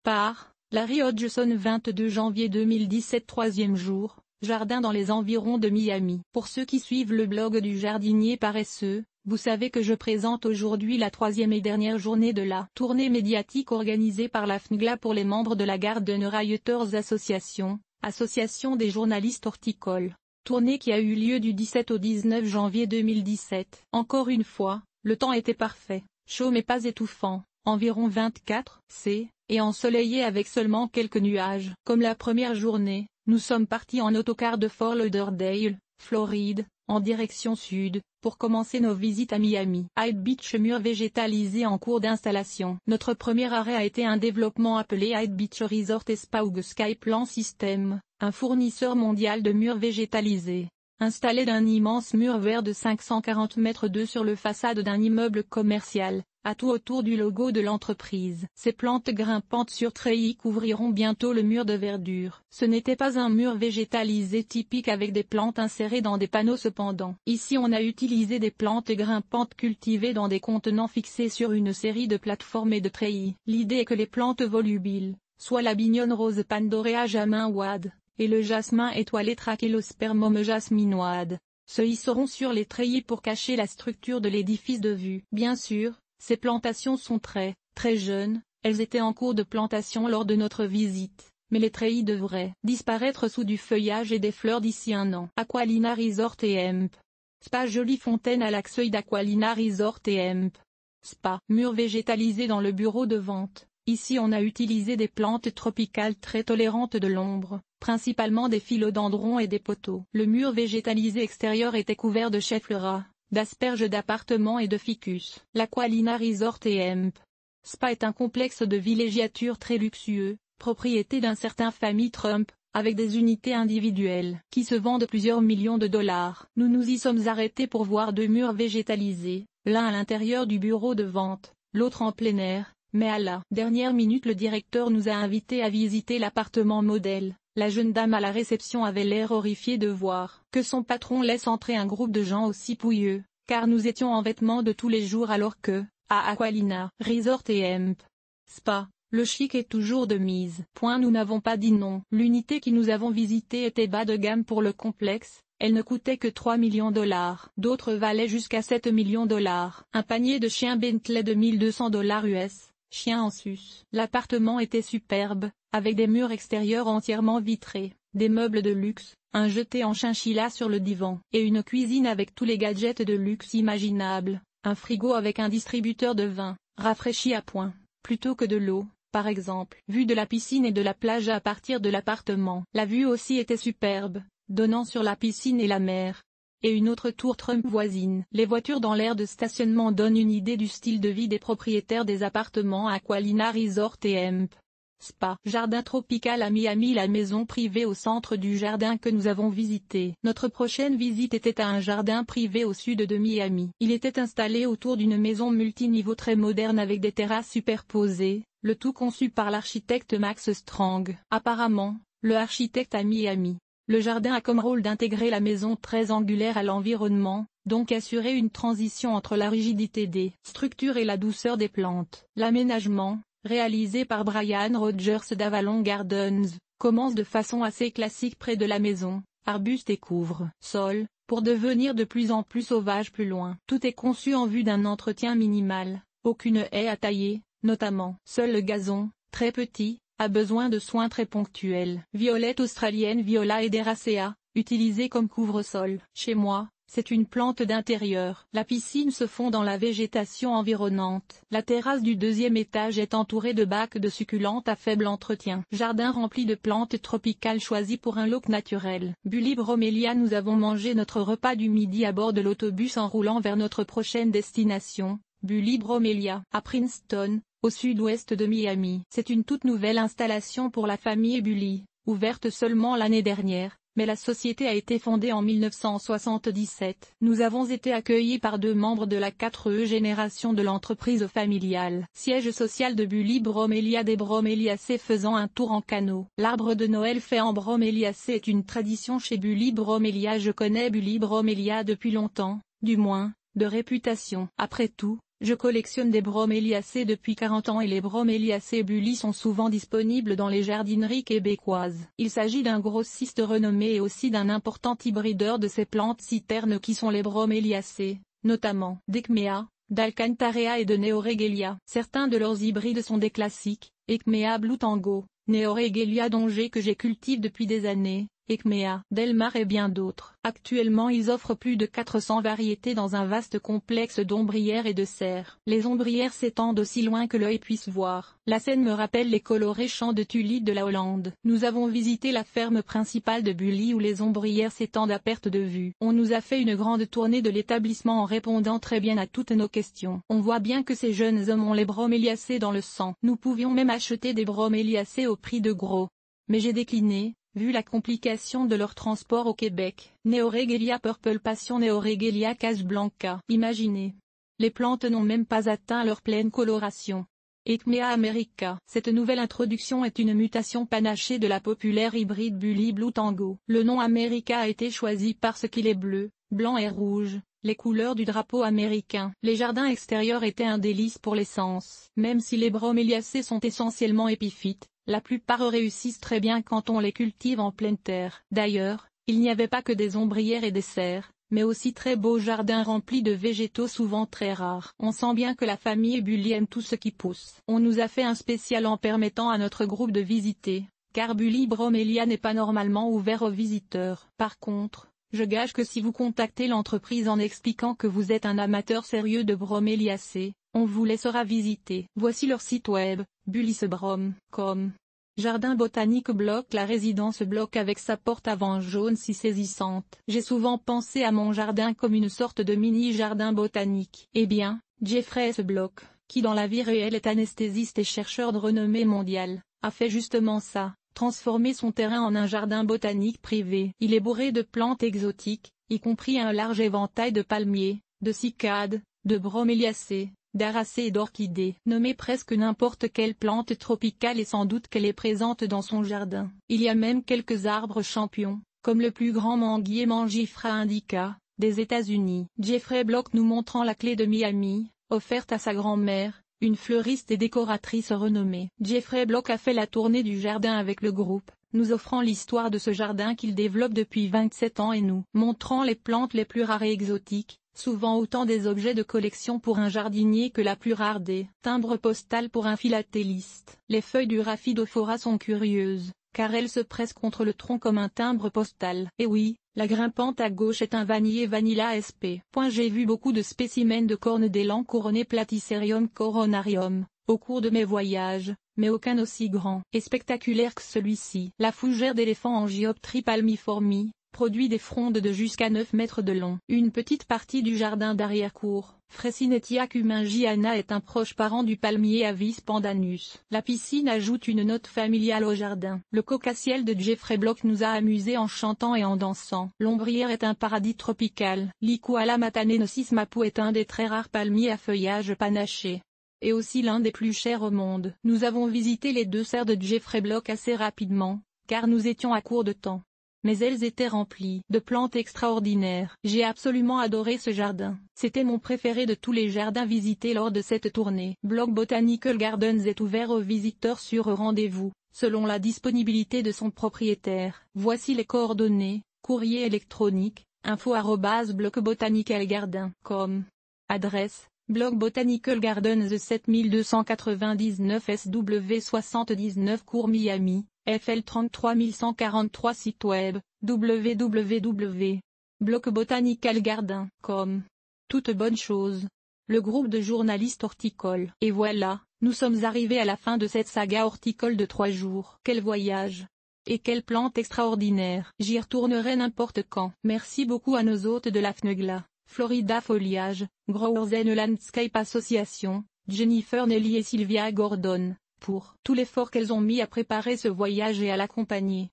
Par Larry Hodgson 22 janvier 2017 troisième jour, jardin dans les environs de Miami. Pour ceux qui suivent le blog du jardinier paresseux, vous savez que je présente aujourd'hui la troisième et dernière journée de la tournée médiatique organisée par la FNGLA pour les membres de la Garden Writers Association, association des journalistes horticoles. Tournée qui a eu lieu du 17 au 19 janvier 2017. Encore une fois, le temps était parfait, chaud mais pas étouffant, environ 24 C, et ensoleillé avec seulement quelques nuages. Comme la première journée, nous sommes partis en autocar de Fort Lauderdale, Floride, en direction sud, pour commencer nos visites à Miami. Hyde Beach mur végétalisé en cours d'installation. Notre premier arrêt a été un développement appelé Hyde Beach Resort et Spa ou Sky Plan System, un fournisseur mondial de murs végétalisés. Installé d'un immense mur vert de 540 mètres de sur le façade d'un immeuble commercial, à tout autour du logo de l'entreprise. Ces plantes grimpantes sur treillis couvriront bientôt le mur de verdure. Ce n'était pas un mur végétalisé typique avec des plantes insérées dans des panneaux cependant. Ici on a utilisé des plantes grimpantes cultivées dans des contenants fixés sur une série de plateformes et de treillis. L'idée est que les plantes volubiles, soit la bignone rose Pandorea jasminwad, et le jasmin étoilé Trachelospermum jasminoide, se hisseront sur les treillis pour cacher la structure de l'édifice de vue. Bien sûr, ces plantations sont très jeunes, elles étaient en cours de plantation lors de notre visite, mais les treillis devraient disparaître sous du feuillage et des fleurs d'ici un an. Aqualina Resort et Hemp Spa. Jolie fontaine à l'accueil d'Aqualina Resort et Hemp Spa. Mur végétalisé dans le bureau de vente. Ici on a utilisé des plantes tropicales très tolérantes de l'ombre, principalement des philodendrons et des poteaux. Le mur végétalisé extérieur était couvert de chèvres, d'asperges d'appartements et de ficus. L'Aqualina Resort et Hemp Spa est un complexe de villégiature très luxueux, propriété d'un certain famille Trump, avec des unités individuelles qui se vendent plusieurs millions de dollars. Nous nous y sommes arrêtés pour voir deux murs végétalisés, l'un à l'intérieur du bureau de vente, l'autre en plein air, mais à la dernière minute le directeur nous a invités à visiter l'appartement modèle. La jeune dame à la réception avait l'air horrifiée de voir que son patron laisse entrer un groupe de gens aussi pouilleux, car nous étions en vêtements de tous les jours alors que, à Aqualina Resort et Hemp Spa, le chic est toujours de mise. Nous n'avons pas dit non. L'unité que nous avons visitée était bas de gamme pour le complexe, elle ne coûtait que 3 millions de dollars. D'autres valaient jusqu'à 7 millions de dollars. Un panier de chiens Bentley de 1200 dollars US. Chien en sus. L'appartement était superbe, avec des murs extérieurs entièrement vitrés, des meubles de luxe, un jeté en chinchilla sur le divan, et une cuisine avec tous les gadgets de luxe imaginables, un frigo avec un distributeur de vin, rafraîchi à point, plutôt que de l'eau, par exemple. Vue de la piscine et de la plage à partir de l'appartement. La vue aussi était superbe, donnant sur la piscine et la mer. Et une autre tour Trump voisine. Les voitures dans l'aire de stationnement donnent une idée du style de vie des propriétaires des appartements à Aqualina Resort et Hemp Spa. Jardin tropical à Miami. La maison privée au centre du jardin que nous avons visité. Notre prochaine visite était à un jardin privé au sud de Miami. Il était installé autour d'une maison multiniveau très moderne avec des terrasses superposées, le tout conçu par l'architecte Max Strong. Apparemment, le architecte à Miami. Le jardin a comme rôle d'intégrer la maison très angulaire à l'environnement, donc assurer une transition entre la rigidité des structures et la douceur des plantes. L'aménagement, réalisé par Brian Rogers d'Avalon Gardens, commence de façon assez classique près de la maison, arbustes et couvre-sol, pour devenir de plus en plus sauvage plus loin. Tout est conçu en vue d'un entretien minimal, aucune haie à tailler, notamment. Seul le gazon, très petit, a besoin de soins très ponctuels. Violette australienne Viola Ederacea, utilisée comme couvre-sol. Chez moi, c'est une plante d'intérieur. La piscine se fond dans la végétation environnante. La terrasse du deuxième étage est entourée de bacs de succulentes à faible entretien. Jardin rempli de plantes tropicales choisies pour un look naturel. Bully Bromelia. Nous avons mangé notre repas du midi à bord de l'autobus en roulant vers notre prochaine destination, Bully Bromelia, à Princeton, au sud-ouest de Miami. C'est une toute nouvelle installation pour la famille Bully, ouverte seulement l'année dernière, mais la société a été fondée en 1977. Nous avons été accueillis par deux membres de la 4e génération de l'entreprise familiale. Siège social de Bully Bromelia des Bromeliaceae faisant un tour en canot. L'arbre de Noël fait en Bromeliaceae est une tradition chez Bully Bromelia. Je connais Bully Bromelia depuis longtemps, du moins, de réputation. Après tout, Je collectionne des broméliacées depuis 40 ans et les broméliacées bully sont souvent disponibles dans les jardineries québécoises. Il s'agit d'un grossiste renommé et aussi d'un important hybrideur de ces plantes citernes qui sont les broméliacées, notamment d'Echmea, d'Alcantara et de Neoregelia. Certains de leurs hybrides sont des classiques, Echmea Blue Tango, Neoregelia Dongé que j'ai cultive depuis des années, Echmea, Delmar et bien d'autres. Actuellement ils offrent plus de 400 variétés dans un vaste complexe d'ombrières et de serres. Les ombrières s'étendent aussi loin que l'œil puisse voir. La scène me rappelle les colorés champs de tulipes de la Hollande. Nous avons visité la ferme principale de Bully où les ombrières s'étendent à perte de vue. On nous a fait une grande tournée de l'établissement en répondant très bien à toutes nos questions. On voit bien que ces jeunes hommes ont les broméliacées dans le sang. Nous pouvions même acheter des broméliacées au prix de gros. Mais j'ai décliné, vu la complication de leur transport au Québec. Neoregelia Purple Passion, Neoregelia Casablanca. Imaginez. Les plantes n'ont même pas atteint leur pleine coloration. Echmea America. Cette nouvelle introduction est une mutation panachée de la populaire hybride Bully Blue Tango. Le nom America a été choisi parce qu'il est bleu, blanc et rouge, les couleurs du drapeau américain. Les jardins extérieurs étaient un délice pour les sens. Même si les broméliacées sont essentiellement épiphytes, la plupart réussissent très bien quand on les cultive en pleine terre. D'ailleurs, il n'y avait pas que des ombrières et des serres, mais aussi très beaux jardins remplis de végétaux souvent très rares. On sent bien que la famille Bully aime tout ce qui pousse. On nous a fait un spécial en permettant à notre groupe de visiter, car Bully Bromélia n'est pas normalement ouvert aux visiteurs. Par contre, je gage que si vous contactez l'entreprise en expliquant que vous êtes un amateur sérieux de broméliacées, on vous laissera visiter. Voici leur site web, bullysebrom.com. Jardin botanique bloc. La résidence bloc avec sa porte avant jaune si saisissante. J'ai souvent pensé à mon jardin comme une sorte de mini-jardin botanique. Eh bien, Jeffrey S. Block, qui dans la vie réelle est anesthésiste et chercheur de renommée mondiale, a fait justement ça, transformer son terrain en un jardin botanique privé. Il est bourré de plantes exotiques, y compris un large éventail de palmiers, de cycades, de broméliacées, d'aracées et d'orchidées. Nommez presque n'importe quelle plante tropicale et sans doute qu'elle est présente dans son jardin. Il y a même quelques arbres champions, comme le plus grand manguier Mangifera indica, des États-Unis. Jeffrey Block nous montrant la clé de Miami, offerte à sa grand-mère, une fleuriste et décoratrice renommée. Jeffrey Block a fait la tournée du jardin avec le groupe, nous offrant l'histoire de ce jardin qu'il développe depuis 27 ans et nous montrant les plantes les plus rares et exotiques, souvent autant des objets de collection pour un jardinier que la plus rare des timbres postales pour un philatéliste. Les feuilles du Rhaphidophora sont curieuses, car elles se pressent contre le tronc comme un timbre postal. Et oui, la grimpante à gauche est un vanillé Vanilla sp. J'ai vu beaucoup de spécimens de cornes d'élan couronné Platycerium coronarium, au cours de mes voyages, mais aucun aussi grand et spectaculaire que celui-ci. La fougère d'éléphant Angioptris palmiformi produit des frondes de jusqu'à 9 mètres de long. Une petite partie du jardin d'arrière-cour, Fresinetia cumingiana, est un proche parent du palmier Avis pandanus. La piscine ajoute une note familiale au jardin. Le coca-ciel de Jeffrey Block nous a amusés en chantant et en dansant. L'ombrière est un paradis tropical. Licuala matanenosis mapu est un des très rares palmiers à feuillage panaché, et aussi l'un des plus chers au monde. Nous avons visité les 2 serres de Jeffrey Block assez rapidement, car nous étions à court de temps. Mais elles étaient remplies de plantes extraordinaires. J'ai absolument adoré ce jardin. C'était mon préféré de tous les jardins visités lors de cette tournée. Block Botanical Gardens est ouvert aux visiteurs sur rendez-vous, selon la disponibilité de son propriétaire. Voici les coordonnées: courrier électronique, info@blockbotanicalgarden.com. Adresse: Block Botanical Gardens 7299 SW 79 Cours Miami, FL 33143. Site web, www.blockbotanicalgarden.com. Toute bonne chose. Le groupe de journalistes horticoles. Et voilà, nous sommes arrivés à la fin de cette saga horticole de 3 jours. Quel voyage! Et quelle plante extraordinaire! J'y retournerai n'importe quand. Merci beaucoup à nos hôtes de la FNEGLA, Florida Foliage, Growers and Landscape Association, Jennifer Nelly et Sylvia Gordon, pour tout l'effort qu'elles ont mis à préparer ce voyage et à l'accompagner.